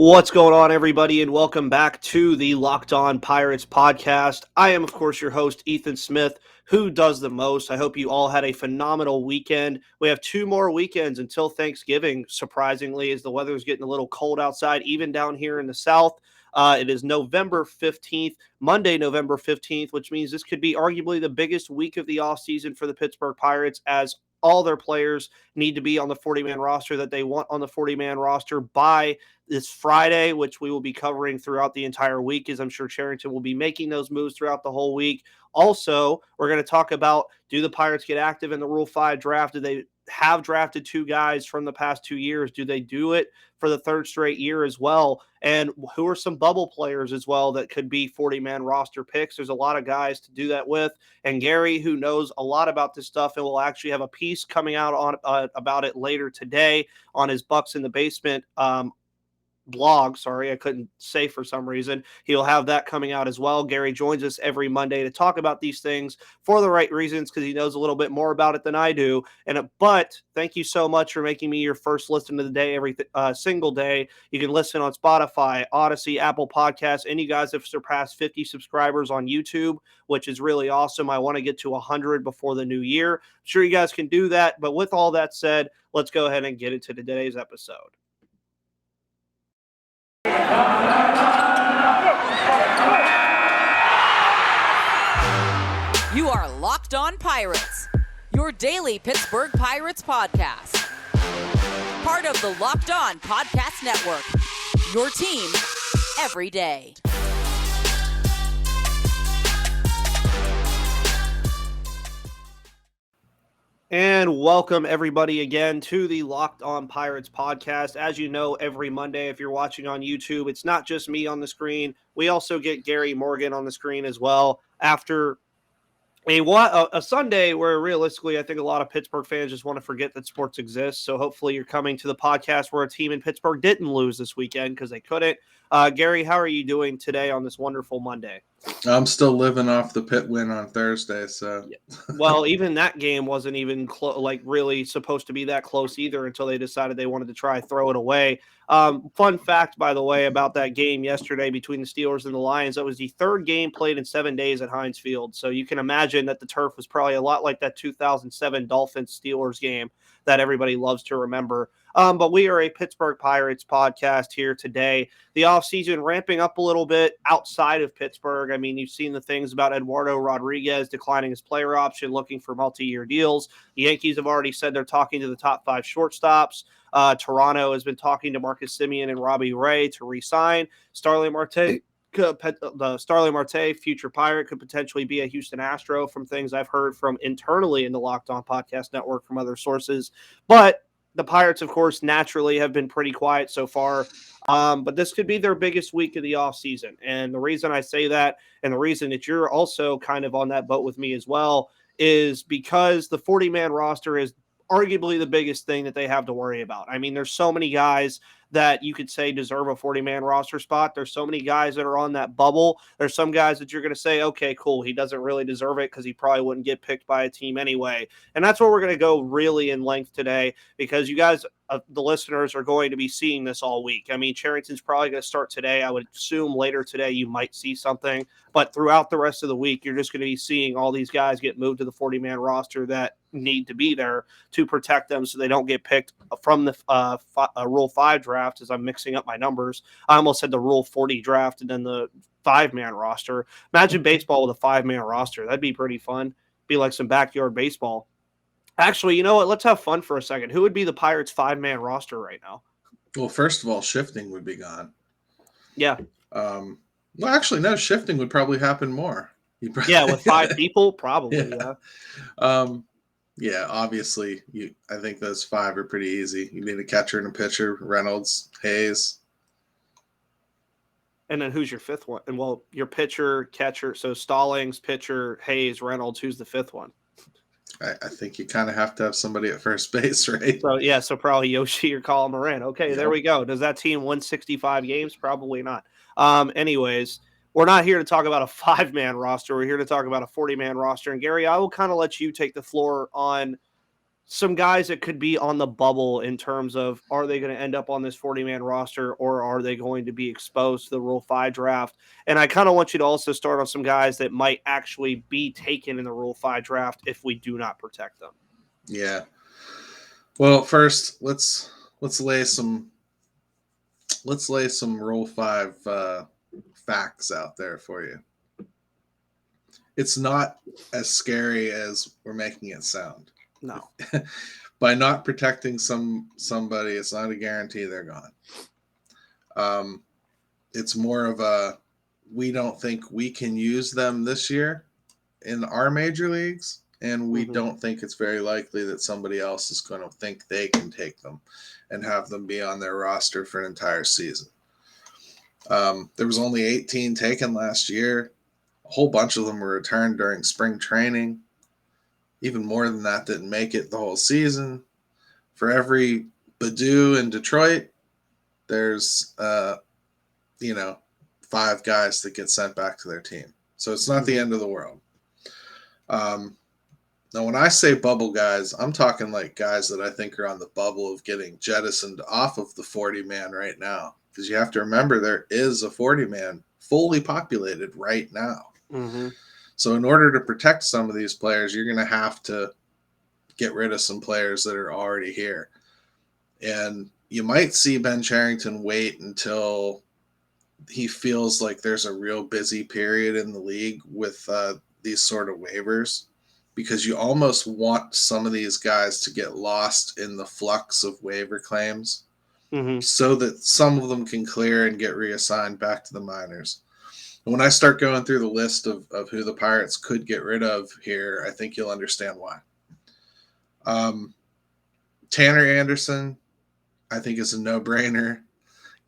What's going on, everybody, and welcome back to the Locked On Pirates podcast. I am, of course, your host, Ethan Smith, who does the most. I hope you all had a phenomenal weekend. We have 2 more weekends until Thanksgiving, surprisingly, as the weather is getting a little cold outside, even down here in the South. It is November 15th, Monday, November 15th, which means this could be arguably the biggest week of the offseason for the Pittsburgh Pirates, as all their players need to be on the 40-man roster that they want on the 40-man roster by this Friday, which we will be covering throughout the entire week, as I'm sure Cherington will be making those moves throughout the whole week. Also, we're going to talk about, do the Pirates get active in the Rule 5 draft? Do they have drafted 2 guys from the past 2 years? Do they do it for the 3rd straight year as well? And who are some bubble players as well that could be 40-man roster picks? There's a lot of guys to do that with. And Gary, who knows a lot about this stuff and will actually have a piece coming out on about it later today on his Bucks in the Basement blog. Sorry, I couldn't say for some reason. He'll have that coming out as well. Gary joins us every Monday to talk about these things for the right reasons, because he knows a little bit more about it than I do. But thank you so much for making me your first listen of the day every single day. You can listen on Spotify, Odyssey, Apple Podcasts, and you guys have surpassed 50 subscribers on YouTube, which is really awesome. I want to get to 100 before the new year. I'm sure you guys can do that. But with all that said, let's go ahead and get into today's episode. You are Locked On Pirates, your daily Pittsburgh Pirates podcast. Part of the Locked On Podcast Network, your team every day. And welcome, everybody, again to the Locked On Pirates podcast. As you know, every Monday, if you're watching on YouTube, it's not just me on the screen. We also get Gary Morgan on the screen as well after a Sunday where realistically I think a lot of Pittsburgh fans just want to forget that sports exists. So hopefully you're coming to the podcast where a team in Pittsburgh didn't lose this weekend because they couldn't. Gary, how are you doing today on this wonderful Monday? I'm still living off the Pitt win on Thursday, so. Well, even that game wasn't even really supposed to be that close either until they decided they wanted to try throw it away. Fun fact, by the way, about that game yesterday between the Steelers and the Lions, that was the 3rd game played in 7 days at Heinz Field. So you can imagine that the turf was probably a lot like that 2007 Dolphins-Steelers game that everybody loves to remember. But we are a Pittsburgh Pirates podcast here today. The offseason ramping up a little bit outside of Pittsburgh. I mean, you've seen the things about Eduardo Rodriguez declining his player option, looking for multi-year deals. The Yankees have already said they're talking to the top 5 shortstops. Toronto has been talking to Marcus Semien and Robbie Ray to re-sign. Starling Marte, future Pirate, could potentially be a Houston Astro from things I've heard from internally in the Locked On Podcast Network from other sources. But the Pirates, of course, naturally have been pretty quiet so far. But this could be their biggest week of the offseason. And the reason I say that, and the reason that you're also kind of on that boat with me as well, is because the 40-man roster is arguably the biggest thing that they have to worry about. I mean, there's so many guys that you could say deserve a 40-man roster spot. There's so many guys that are on that bubble. There's some guys that you're going to say, okay, cool, he doesn't really deserve it because he probably wouldn't get picked by a team anyway. And that's where we're going to go really in length today, because you guys, the listeners, are going to be seeing this all week. I mean, Cherington's probably going to start today. I would assume later today you might see something. But throughout the rest of the week, you're just going to be seeing all these guys get moved to the 40-man roster that need to be there to protect them so they don't get picked from the Rule 5 draft, as I'm mixing up my numbers. I almost said the Rule 40 draft and then the 5-man roster. Imagine baseball with a 5-man roster. That'd be pretty fun. Be like some backyard baseball. Actually, you know what? Let's have fun for a second. Who would be the Pirates' 5-man roster right now? Well, first of all, shifting would be gone. Yeah. Well, actually, no, shifting would probably happen more. Yeah, with 5 people, probably, yeah. Yeah, obviously, I think those 5 are pretty easy. You need a catcher and a pitcher, Reynolds, Hayes. And then who's your 5th one? And, well, your pitcher, catcher, so Stallings, pitcher, Hayes, Reynolds, who's the 5th one? I think you kind of have to have somebody at first base, right? So probably Yoshi or Colin Moran. Okay, There we go. Does that team win 65 games? Probably not. Anyways, we're not here to talk about a 5-man roster. We're here to talk about a 40-man roster. And, Gary, I will kind of let you take the floor on some guys that could be on the bubble in terms of, are they going to end up on this 40-man roster, or are they going to be exposed to the Rule 5 draft? And I kind of want you to also start on some guys that might actually be taken in the Rule 5 draft if we do not protect them. Yeah. Well, first let's lay some Rule 5 facts out there for you. It's not as scary as we're making it sound. No. By not protecting somebody, it's not a guarantee they're gone. It's more of a, we don't think we can use them this year in our major leagues, and we don't think it's very likely that somebody else is going to think they can take them and have them be on their roster for an entire season. There was only 18 taken last year. A whole bunch of them were returned during spring training. Even more than that didn't make it the whole season. For every Baddoo in Detroit, there's 5 guys that get sent back to their team. So it's not the end of the world. Now, when I say bubble guys, I'm talking like guys that I think are on the bubble of getting jettisoned off of the 40-man right now. Because you have to remember, there is a 40-man fully populated right now. Mm-hmm. So in order to protect some of these players, you're going to have to get rid of some players that are already here. And you might see Ben Cherington wait until he feels like there's a real busy period in the league with these sort of waivers, because you almost want some of these guys to get lost in the flux of waiver claims so that some of them can clear and get reassigned back to the minors. When I start going through the list of who the Pirates could get rid of here, I think you'll understand why. Tanner Anderson, I think, is a no-brainer.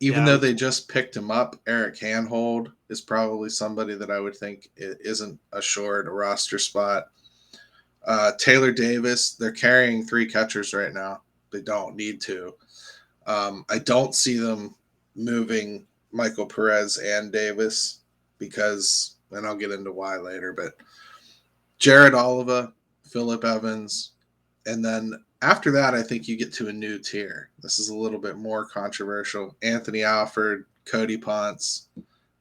Even though they just picked him up, Eric Handhold is probably somebody that I would think isn't assured a roster spot. Taylor Davis, they're carrying 3 catchers right now. They don't need to. I don't see them moving Michael Perez and Davis because, and I'll get into why later, but Jared Oliva, Phillip Evans, and then after that, I think you get to a new tier. This is a little bit more controversial. Anthony Alford, Cody Ponce,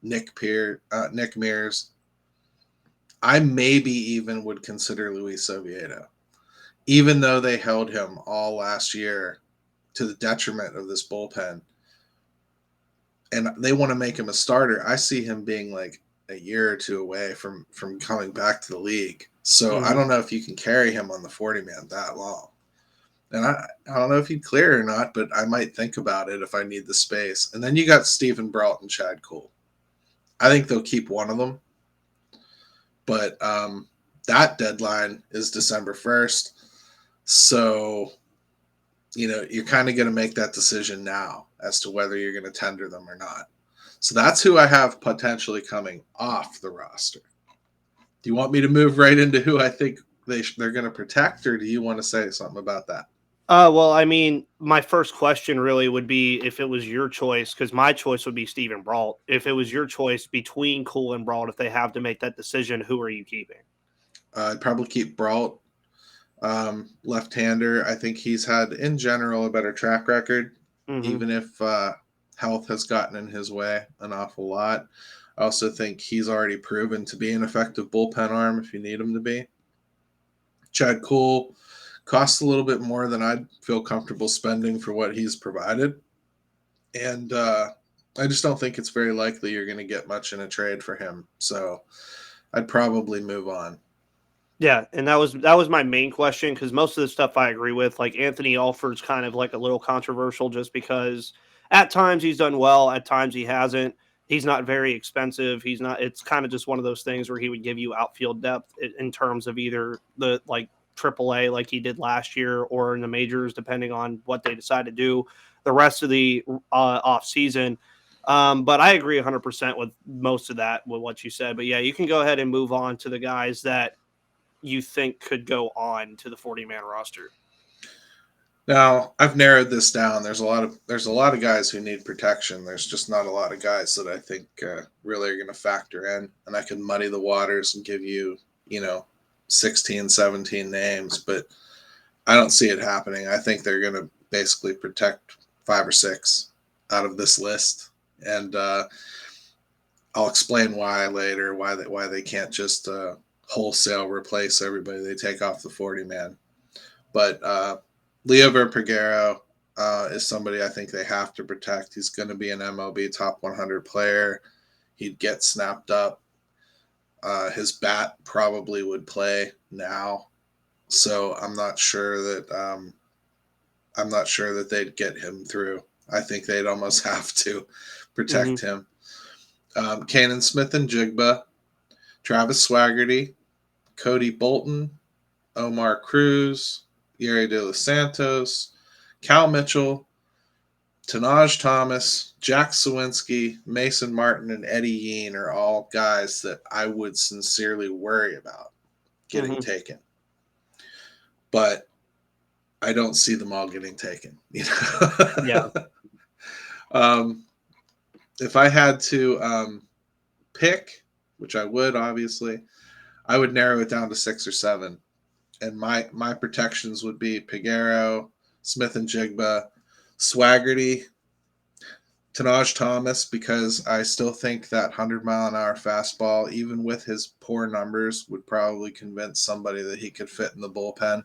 Nick Mears. I maybe even would consider Luis Oviedo, even though they held him all last year to the detriment of this bullpen. And they want to make him a starter. I see him being like a year or 2 away from coming back to the league. So I don't know if you can carry him on the 40-man that long. And I don't know if he'd clear or not, but I might think about it if I need the space. And then you got Stephen Brault and Chad Kuhl. I think they'll keep one of them. But that deadline is December 1st. So, you're kind of going to make that decision now as to whether you're going to tender them or not. So that's who I have potentially coming off the roster. Do you want me to move right into who I think they're going to protect, or do you want to say something about that? Well, I mean, my first question really would be if it was your choice, because my choice would be Stephen Brault. If it was your choice between Kuhl and Brault, if they have to make that decision, who are you keeping? I'd probably keep Brault, left-hander. I think he's had, in general, a better track record, even if health has gotten in his way an awful lot. I also think he's already proven to be an effective bullpen arm if you need him to be. Chad Kuhl costs a little bit more than I'd feel comfortable spending for what he's provided. And I just don't think it's very likely you're going to get much in a trade for him. So I'd probably move on. Yeah, and that was my main question, because most of the stuff I agree with. Like Anthony Alford's kind of like a little controversial just because at times he's done well, at times he hasn't. He's not very expensive. It's kind of just one of those things where he would give you outfield depth in terms of either the like AAA like he did last year or in the majors, depending on what they decide to do the rest of the off season. But I agree 100% with most of that, with what you said. But yeah, you can go ahead and move on to the guys that you think could go on to the 40-man roster. Now, I've narrowed this down. There's a lot of guys who need protection. There's just not a lot of guys that I think really are going to factor in. And I can muddy the waters and give you, 16, 17 names. But I don't see it happening. I think they're going to basically protect 5 or 6 out of this list, and I'll explain why later. Why they can't just wholesale replace everybody they take off the 40-man. But Leo Verpagero is somebody I think they have to protect. He's going to be an MLB top 100 player. He'd get snapped up. His bat probably would play now, so I'm not sure that they'd get him through. I think they'd almost have to protect him. Canaan Smith-Njigba, Travis Swaggerty, Cody Bolton, Omar Cruz, Yerry De Los Santos, Cal Mitchell, Tanaj Thomas, Jack Sawinski, Mason Martin, and Eddie Yean are all guys that I would sincerely worry about getting taken. But I don't see them all getting taken. Yeah. If I had to pick, which I would obviously, I would narrow it down to 6 or 7. And my protections would be Peguero, Smith-Njigba, Swaggerty, Tanaj Thomas, because I still think that 100-mile-an-hour fastball, even with his poor numbers, would probably convince somebody that he could fit in the bullpen.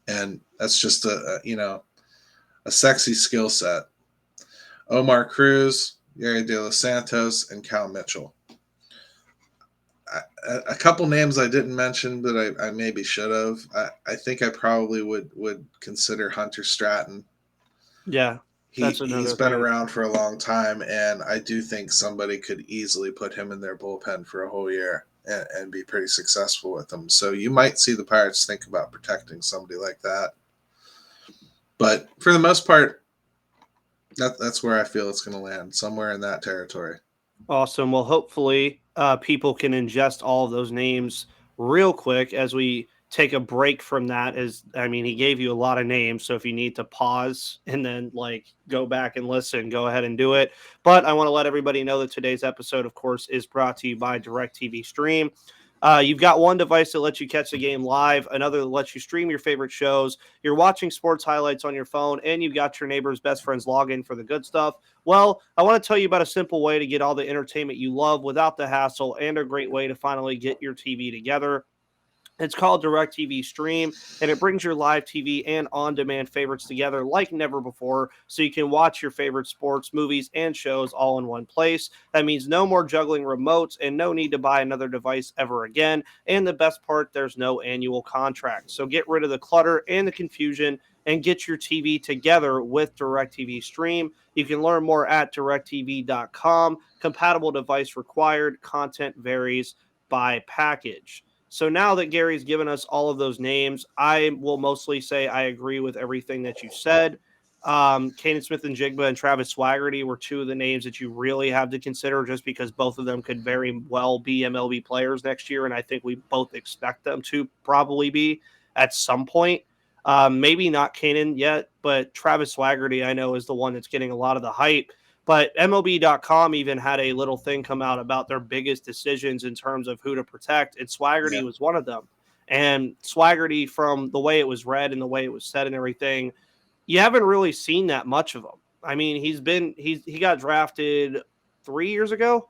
And that's just a sexy skill set. Omar Cruz, Yerry De Los Santos, and Cal Mitchell. A couple names I didn't mention, but I maybe should have. I think I probably would consider Hunter Stratton. Yeah. He's been around for a long time, and I do think somebody could easily put him in their bullpen for a whole year and be pretty successful with them. So you might see the Pirates think about protecting somebody like that. But for the most part, that's where I feel it's going to land, somewhere in that territory. Awesome. Well, hopefully people can ingest all of those names real quick as we take a break from that. He gave you a lot of names, so if you need to pause and then go back and listen, go ahead and do it. But I want to let everybody know that today's episode, of course, is brought to you by DirecTV Stream. You've got one device that lets you catch the game live, another that lets you stream your favorite shows. You're watching sports highlights on your phone, and you've got your neighbor's best friend's login for the good stuff. Well, I want to tell you about a simple way to get all the entertainment you love without the hassle, and a great way to finally get your TV together. It's called DirecTV Stream, and it brings your live TV and on-demand favorites together like never before, so you can watch your favorite sports, movies, and shows all in one place. That means no more juggling remotes and no need to buy another device ever again. And the best part, there's no annual contract. So get rid of the clutter and the confusion and get your TV together with DirecTV Stream. You can learn more at directtv.com. Compatible device required. Content varies by package. So now that Gary's given us all of those names, I will mostly say I agree with everything that you said. Canaan Smith-Njigba and Travis Swaggerty were two of the names that you really have to consider, just because both of them could very well be MLB players next year, and I think we both expect them to probably be at some point. Maybe not Canaan yet, but Travis Swaggerty I know is the one that's getting a lot of the hype. But MLB.com even had a little thing come out about their biggest decisions in terms of who to protect, and Swaggerty was one of them. And Swaggerty, from the way it was read and the way it was said and everything, you haven't really seen that much of him. I mean, he got drafted 3 years ago,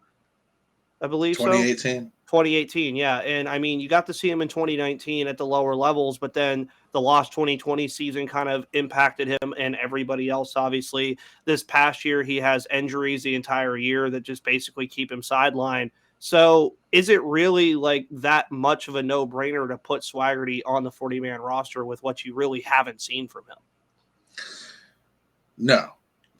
I believe. 2018. 2018, yeah. And I mean, you got to see him in 2019 at the lower levels, but then the lost 2020 season kind of impacted him and everybody else, obviously. This past year, he has injuries the entire year that just basically keep him sidelined. So is it really that much of a no-brainer to put Swaggerty on the 40-man roster with what you really haven't seen from him? No,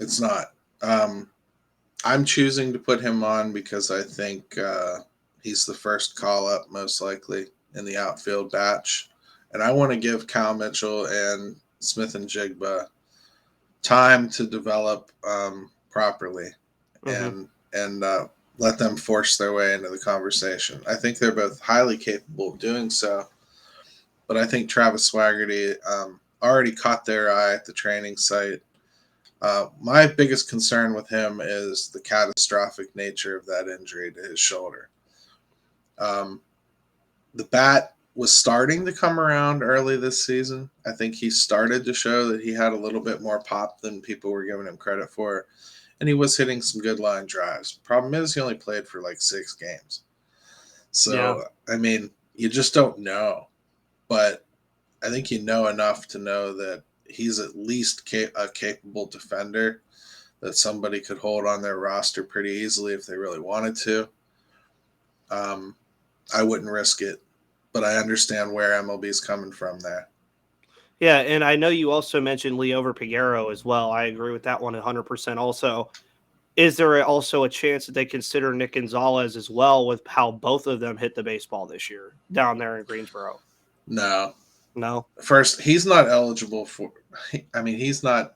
it's not. I'm choosing to put him on because I think he's the first call-up, most likely, in the outfield batch. And I want to give Cal Mitchell and Smith-Njigba time to develop properly and let them force their way into the conversation. I think they're both highly capable of doing so. But I think Travis Swaggerty already caught their eye at the training site. My biggest concern with him is the catastrophic nature of that injury to his shoulder. The bat was starting to come around early this season. I think he started to show that he had a little bit more pop than people were giving him credit for. And he was hitting some good line drives. Problem is, he only played for like 6 games. So, I mean, you just don't know. But I think you know enough to know that he's at least a capable defender that somebody could hold on their roster pretty easily if they really wanted to. I wouldn't risk it, but I understand where MLB is coming from there. Yeah, and I know you also mentioned Liover Peguero as well. I agree with that one 100% also. Is there also a chance that they consider Nick Gonzalez as well with how both of them hit the baseball this year down there in Greensboro? No. No? First, he's not eligible for – I mean, he's not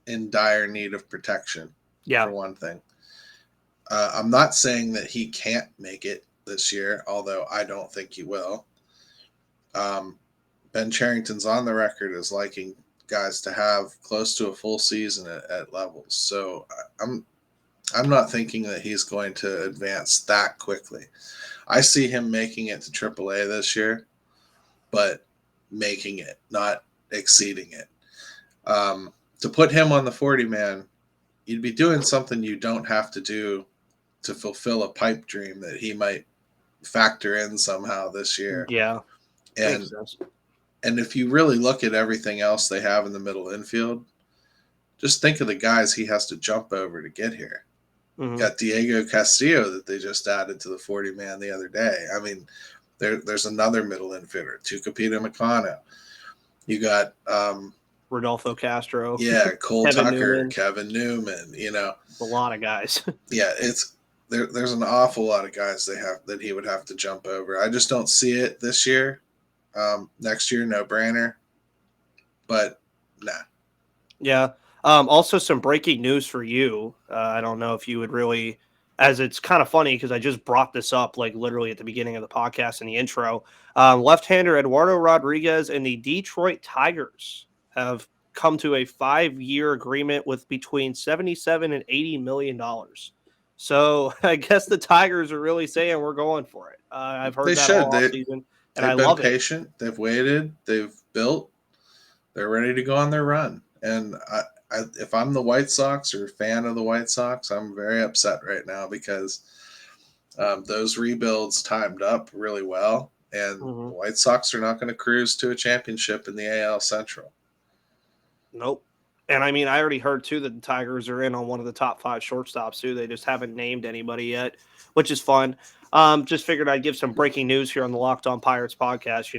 in dire need of protection, for one thing. I'm not saying that he can't make it this year, although I don't think he will. Ben Cherington's on the record as liking guys to have close to a full season at levels. So I'm not thinking that he's going to advance that quickly. I see him making it to AAA this year, but making it, not exceeding it. To put him on the 40-man, you'd be doing something you don't have to do to fulfill a pipe dream that he might factor in somehow this year. Yeah. And if you really look at everything else they have in the middle infield, just think of the guys he has to jump over to get here. Mm-hmm. Got Diego Castillo that they just added to the 40-man the other day. I mean, there's another middle infielder, Tucupita Meccano. You got Rodolfo Castro. Yeah, Cole Tucker, Kevin Newman, A lot of guys. Yeah, there's an awful lot of guys that he would have to jump over. I just don't see it this year. Next year, no brainer. But nah. Yeah. Also, some breaking news for you. I don't know if you would really, as it's kind of funny because I just brought this up like literally at the beginning of the podcast in the intro. Left-hander Eduardo Rodriguez and the Detroit Tigers have come to a 5-year agreement with between $77 and $80 million. So I guess the Tigers are really saying we're going for it. I've heard that all offseason, and I love it. They've been patient. They've waited. They've built. They're ready to go on their run. And if I'm the White Sox or fan of the White Sox, I'm very upset right now because those rebuilds timed up really well, and the White Sox are not going to cruise to a championship in the AL Central. Nope. And I mean, I already heard too that the Tigers are in on one of the top 5 shortstops too. They just haven't named anybody yet, which is fun. Just figured I'd give some breaking news here on the Locked On Pirates podcast.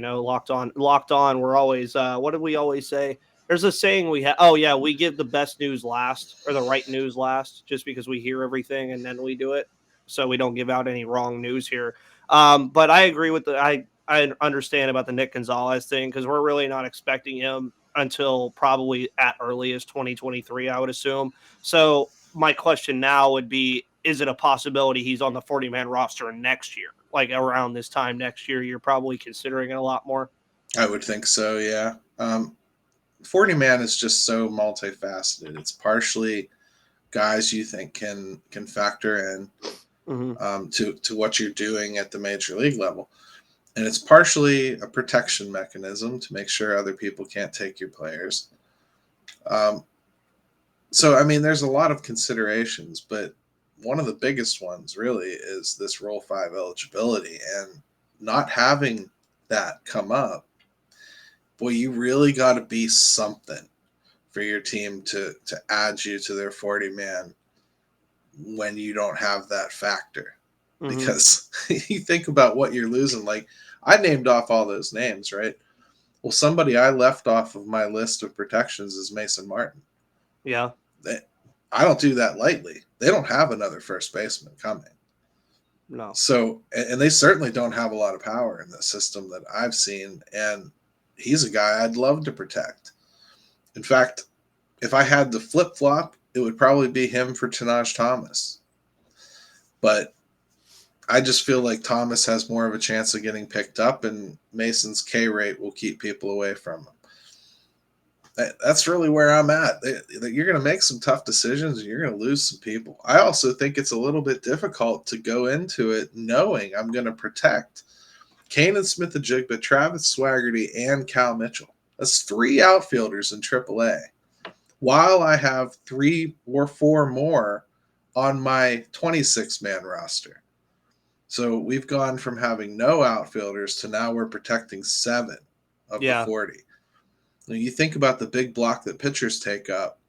Locked on. We're always, what did we always say? There's a saying we have. Oh yeah, we give the best news last or the right news last, just because we hear everything and then we do it, so we don't give out any wrong news here. But I agree with I understand about the Nick Gonzalez thing because we're really not expecting him until probably at earliest 2023, I would assume. So my question now would be, is it a possibility he's on the 40-man roster next year? Like around this time next year, you're probably considering it a lot more? I would think so, yeah. 40-man is just so multifaceted. It's partially guys you think can factor in to what you're doing at the major league level. And it's partially a protection mechanism to make sure other people can't take your players. So, I mean, there's a lot of considerations, but one of the biggest ones really is this Rule 5 eligibility. And not having that come up, boy, you really got to be something for your team to add you to their 40-man when you don't have that factor. Because you think about what you're losing. Like, I named off all those names, right? Well, somebody I left off of my list of protections is Mason Martin. Yeah. I don't do that lightly. They don't have another first baseman coming. No. So, and they certainly don't have a lot of power in the system that I've seen. And he's a guy I'd love to protect. In fact, if I had the flip-flop, it would probably be him for Tanaj Thomas. But I just feel like Thomas has more of a chance of getting picked up, and Mason's K rate will keep people away from him. That's really where I'm at. You're going to make some tough decisions, and you're going to lose some people. I also think it's a little bit difficult to go into it knowing I'm going to protect Kanan Smith-Njigba, Travis Swaggerty, and Cal Mitchell. That's 3 outfielders in AAA. While I have 3 or 4 more on my 26-man roster. So we've gone from having no outfielders to now we're protecting 7 of the 40. When you think about the big block that pitchers take up,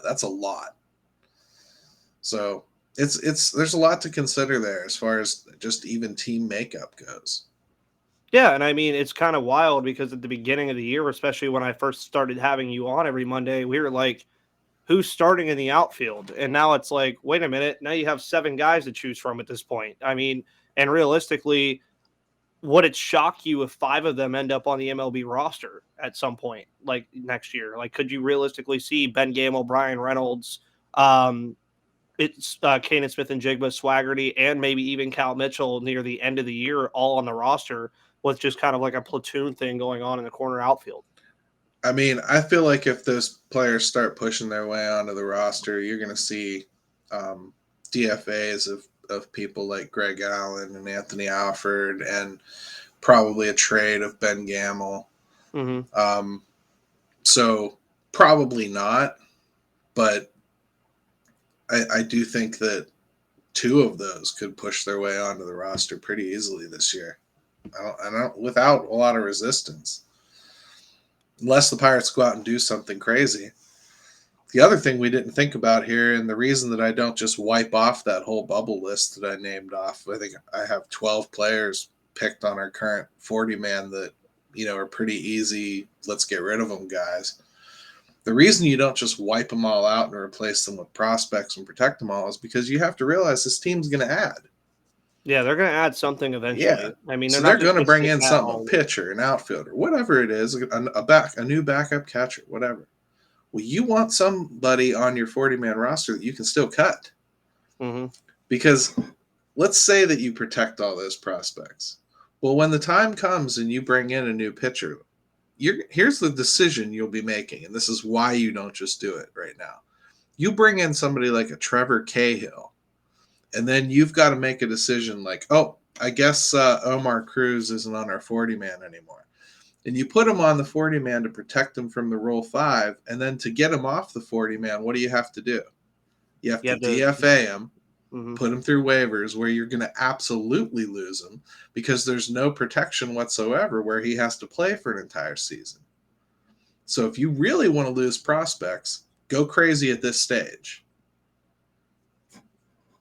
that's a lot. So there's a lot to consider there as far as just even team makeup goes. Yeah, and I mean, it's kind of wild because at the beginning of the year, especially when I first started having you on every Monday, we were like, who's starting in the outfield? And now it's like, wait a minute, now you have 7 guys to choose from at this point. I mean, and realistically, would it shock you if 5 of them end up on the MLB roster at some point, like next year? Like, could you realistically see Ben Gamel, Brian Reynolds, Kanan Smith-Njigba, Swaggerty, and maybe even Cal Mitchell near the end of the year all on the roster with just kind of like a platoon thing going on in the corner outfield? I mean, I feel like if those players start pushing their way onto the roster, you're going to see DFAs of people like Greg Allen and Anthony Alford, and probably a trade of Ben Gamel. Mm-hmm. So probably not, but I do think that 2 of those could push their way onto the roster pretty easily this year. I don't without a lot of resistance, unless the Pirates go out and do something crazy. The other thing we didn't think about here, and the reason that I don't just wipe off that whole bubble list that I named off, I think I have 12 players picked on our current 40-man that, are pretty easy, let's get rid of them guys. The reason you don't just wipe them all out and replace them with prospects and protect them all is because you have to realize this team's going to add. Yeah, they're going to add something eventually. Yeah. I mean, they're going to bring in something, a pitcher, an outfielder, whatever it is, a new backup catcher, whatever. Well, you want somebody on your 40-man roster that you can still cut. Mm-hmm. Because let's say that you protect all those prospects. Well, when the time comes and you bring in a new pitcher, here's the decision you'll be making, and this is why you don't just do it right now. You bring in somebody like a Trevor Cahill, and then you've got to make a decision like, oh, I guess Omar Cruz isn't on our 40-man anymore. And you put him on the 40-man to protect him from the Rule 5, and then to get him off the 40-man, what do you have to do? You have to DFA him, put him through waivers where you're going to absolutely lose him because there's no protection whatsoever where he has to play for an entire season. So if you really want to lose prospects, go crazy at this stage.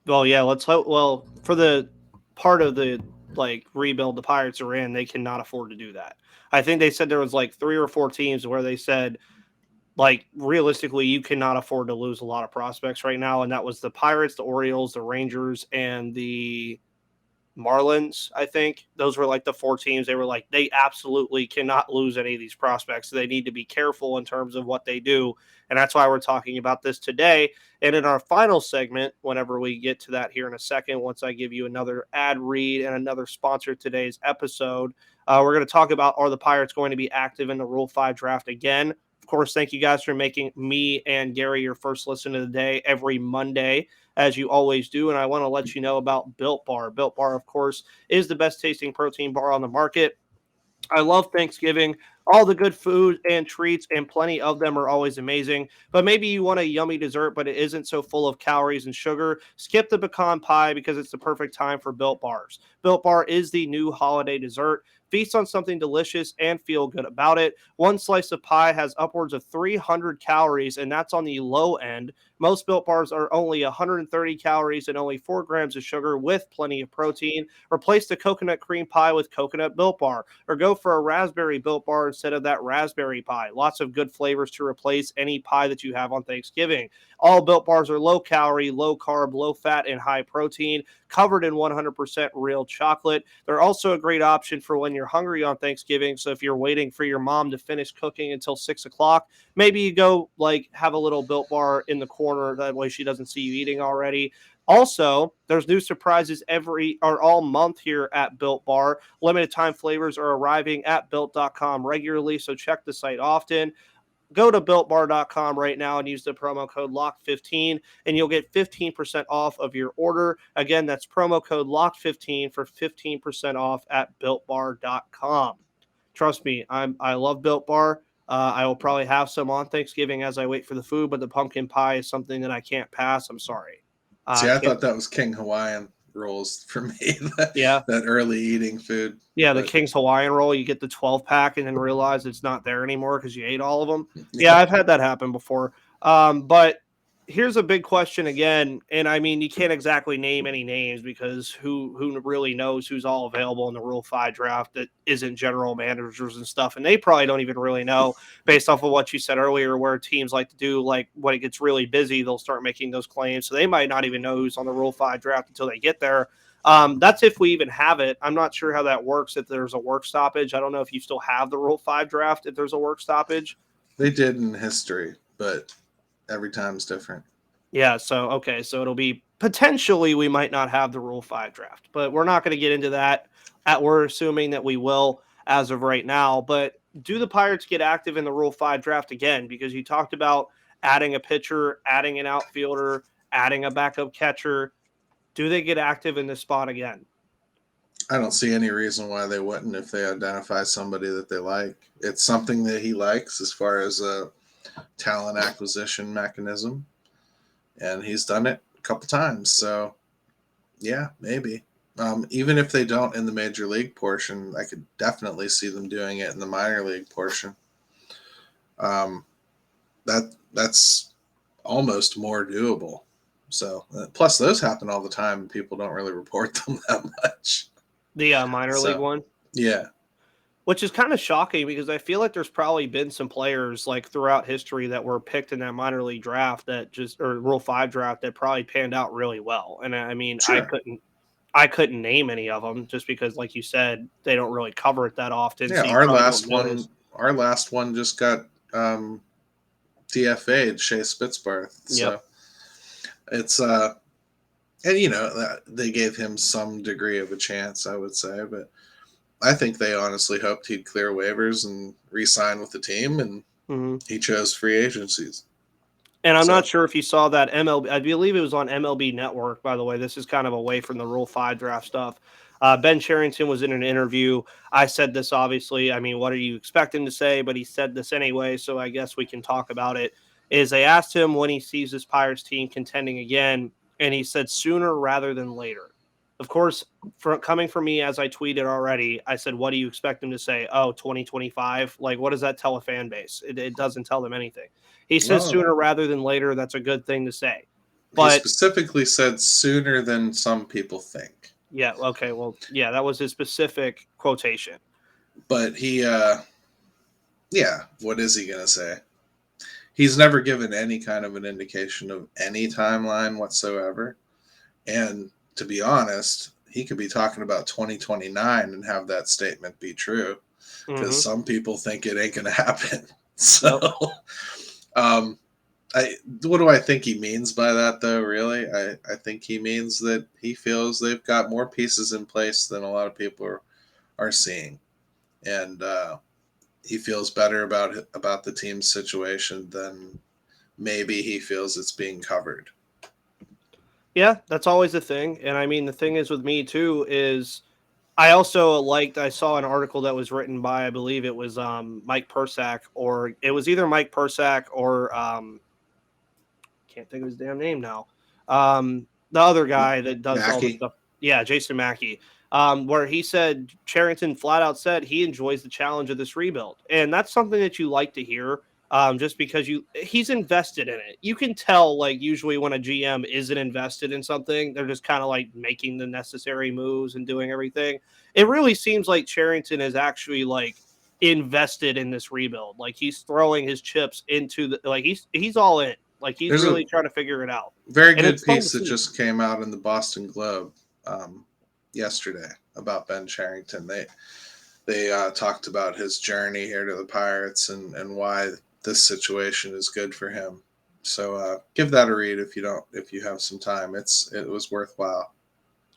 Well, yeah, let's hope. Well, for the part of the rebuild the Pirates are in, they cannot afford to do that. I think they said there was 3 or 4 teams where they said, realistically, you cannot afford to lose a lot of prospects right now. And that was the Pirates, the Orioles, the Rangers, and the Marlins. I think those were the 4 teams. They were they absolutely cannot lose any of these prospects. So they need to be careful in terms of what they do. And that's why we're talking about this today. And in our final segment, whenever we get to that here in a second, once I give you another ad read and another sponsor today's episode, we're going to talk about, are the Pirates going to be active in the Rule 5 draft again? Of course, thank you guys for making me and Gary your first listen of the day every Monday, as you always do. And I want to let you know about Built Bar. Built Bar, of course, is the best tasting protein bar on the market. I love Thanksgiving. All the good food and treats, and plenty of them, are always amazing. But maybe you want a yummy dessert, but it isn't so full of calories and sugar. Skip the pecan pie because it's the perfect time for Built Bars. Built Bar is the new holiday dessert. Feast on something delicious and feel good about it. One slice of pie has upwards of 300 calories, and that's on the low end. Most Built Bars are only 130 calories and only 4 grams of sugar with plenty of protein. Replace the coconut cream pie with coconut Built Bar, or go for a raspberry Built Bar instead of that raspberry pie. Lots of good flavors to replace any pie that you have on Thanksgiving. All Built Bars are low calorie, low carb, low fat, and high protein, covered in 100% real chocolate. They're also a great option for when you're hungry on Thanksgiving. So if you're waiting for your mom to finish cooking until 6 o'clock, maybe you go have a little Built Bar in the corner. That way she doesn't see you eating already. Also, there's new surprises all month here at Built Bar. Limited time flavors are arriving at built.com regularly, so check the site often. go to BuiltBar.com right now and use the promo code LOCK15, and you'll get 15% off of your order. Again, that's promo code LOCK15 for 15% off at BuiltBar.com. Trust me, I love Built Bar. I will probably have some on Thanksgiving as I wait for the food, but the pumpkin pie is something that I can't pass. I'm sorry. See, I Can't, thought that was King Hawaiian rolls for me. that, yeah. that early eating food. Yeah, the But King's Hawaiian roll, you get the 12 pack and then realize it's not there anymore because you ate all of them. Yeah, I've had that happen before. But here's a big question again, and I mean you can't exactly name any names because who really knows who's all available in the Rule 5 draft that isn't general managers and stuff, and they probably don't even really know based off of what you said earlier, where teams like to do, like when it gets really busy, they'll start making those claims. So they might not even know who's on the Rule 5 draft until they get there. That's if we even have it. I'm not sure how that works if there's a work stoppage. I don't know if you still have the Rule 5 draft if there's a work stoppage. they did in history, but every time's different. Yeah, so okay, so it'll be potentially we might not have the Rule 5 draft, but we're not going to get into that. We're assuming that we will as of right now. But do the Pirates get active in the Rule 5 draft again? Because you talked about adding a pitcher, adding an outfielder, adding a backup catcher. Do they get active in this spot again? I don't see any reason why they wouldn't if they identify somebody that they like. It's something that he likes as far as a talent acquisition mechanism, and he's done it a couple times. So, yeah, maybe. Even if they don't in the major league portion, I could definitely see them doing it in the minor league portion. That's almost more doable. So, plus those happen all the time, and people don't really report them that much. The minor league one? Yeah. Which is kind of shocking because I feel like there's probably been some players like throughout history that were picked in that minor league draft or Rule 5 draft that probably panned out really well. And I mean, Sure. I couldn't name any of them just because, like you said, they don't really cover it that often. Yeah, so our last one just got DFA'd, Shea Spitzbarth. So Yep. it's and they gave him some degree of a chance, I would say, but I think they honestly hoped he'd clear waivers and re-sign with the team, and he chose free agencies. And I'm not sure if you saw that MLB. I believe it was on MLB Network, by the way. This is kind of away from the Rule 5 draft stuff. Ben Cherington was in an interview. I said this, obviously. I mean, what are you expecting to say? But he said this anyway, so I guess we can talk about it. They asked him when he sees this Pirates team contending again, and he said sooner rather than later. Of course, coming from me, as I tweeted already, I said, what do you expect him to say? Oh, 2025? Like, what does that tell a fan base? It doesn't tell them anything. He says sooner rather than later. That's a good thing to say. But he specifically said sooner than some people think. Yeah, okay, well, yeah, that was his specific quotation. But he, what is he going to say? He's never given any kind of an indication of any timeline whatsoever. And to be honest, he could be talking about 2029 and have that statement be true, because some people think it ain't going to happen. So, what do I think he means by that, though, really? I think he means that he feels they've got more pieces in place than a lot of people are seeing. And he feels better about the team's situation than maybe he feels it's being covered. Yeah, that's always the thing. And I mean, the thing is with me too is I also I saw an article that was written by, I believe it was Mike Persak, or it was either Mike Persak or can't think of his damn name now. The other guy that does all the stuff. Yeah, Jason Mackey. Where he said, Cherington flat out said he enjoys the challenge of this rebuild. And that's something that you like to hear. Just because he's invested in it. You can tell, like, usually when a GM isn't invested in something, they're just kind of like making the necessary moves and doing everything. It really seems like Cherington is actually like invested in this rebuild. Like he's throwing his chips into he's all in. Like he's really trying to figure it out. Very good piece that just came out in the Boston Globe yesterday about Ben Cherington. They talked about his journey here to the Pirates and why this situation is good for him. So give that a read if you have some time. It was worthwhile.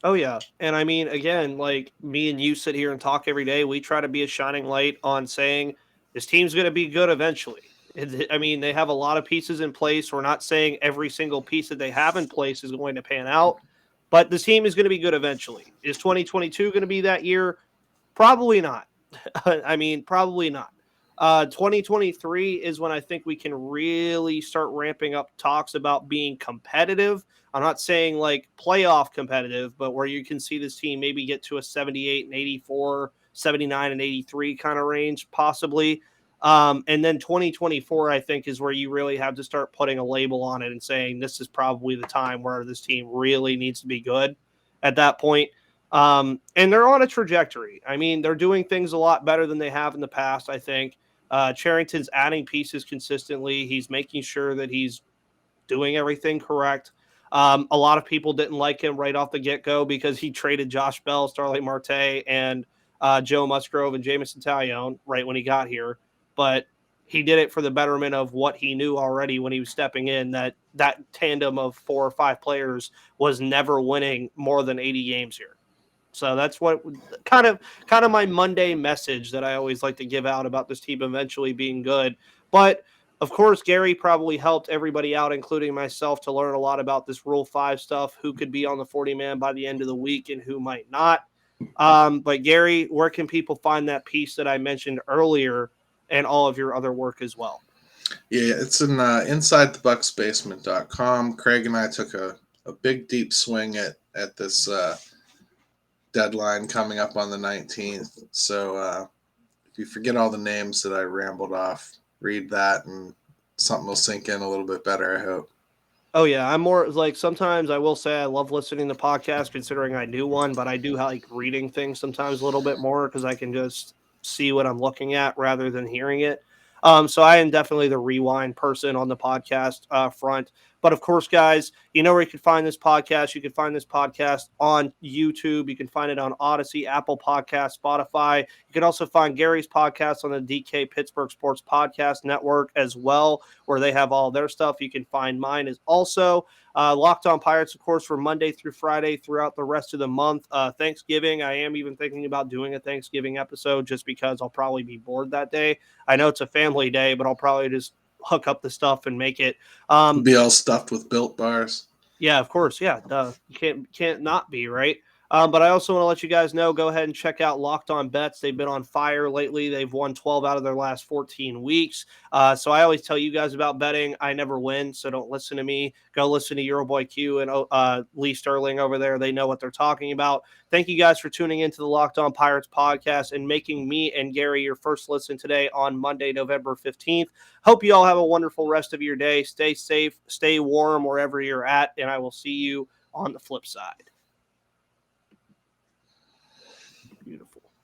Oh yeah. And I mean, again, like me and you sit here and talk every day. We try to be a shining light on saying this team's going to be good eventually. I mean, they have a lot of pieces in place. We're not saying every single piece that they have in place is going to pan out, but the team is going to be good eventually. Is 2022 going to be that year? Probably not. I mean, probably not. 2023 is when I think we can really start ramping up talks about being competitive. I'm not saying like playoff competitive, but where you can see this team maybe get to a 78 and 84, 79 and 83 kind of range, possibly. And then 2024, I think, is where you really have to start putting a label on it and saying this is probably the time where this team really needs to be good at that point. And they're on a trajectory. I mean, they're doing things a lot better than they have in the past, I think. Charrington's adding pieces consistently. He's making sure that he's doing everything correct. A lot of people didn't like him right off the get-go because he traded Josh Bell, Starling Marte, and Joe Musgrove and Jamison Taillon right when he got here. But he did it for the betterment of what he knew already when he was stepping in, that tandem of 4 or 5 players was never winning more than 80 games here. So that's what kind of my Monday message that I always like to give out about this team eventually being good. But of course, Gary probably helped everybody out, including myself, to learn a lot about this Rule 5 stuff, who could be on the 40-man by the end of the week and who might not. But Gary, where can people find that piece that I mentioned earlier and all of your other work as well? Yeah, it's in InsideTheBucksBasement.com. Craig and I took a big, deep swing at this deadline coming up on the 19th. So if you forget all the names that I rambled off, read that and something will sink in a little bit better, I hope. Oh, yeah. I'm more like, sometimes I will say I love listening to podcasts considering I do one, but I do like reading things sometimes a little bit more because I can just see what I'm looking at rather than hearing it. So I am definitely the rewind person on the podcast front. But of course, guys, you know where you can find this podcast. You can find this podcast on YouTube. You can find it on Odyssey, Apple Podcasts, Spotify. You can also find Gary's podcast on the DK Pittsburgh Sports Podcast Network as well, where they have all their stuff. You can find mine as also Locked On Pirates, of course, for Monday through Friday throughout the rest of the month. Thanksgiving, I am even thinking about doing a Thanksgiving episode just because I'll probably be bored that day. I know it's a family day, but I'll probably just hook up the stuff and make it. Be all stuffed with Built Bars. Yeah, of course. Yeah, you can't not be, right? But I also want to let you guys know, go ahead and check out Locked On Bets. They've been on fire lately. They've won 12 out of their last 14 weeks. So I always tell you guys about betting. I never win, so don't listen to me. Go listen to Euroboy Q and Lee Sterling over there. They know what they're talking about. Thank you guys for tuning into the Locked On Pirates podcast and making me and Gary your first listen today on Monday, November 15th. Hope you all have a wonderful rest of your day. Stay safe, stay warm wherever you're at, and I will see you on the flip side.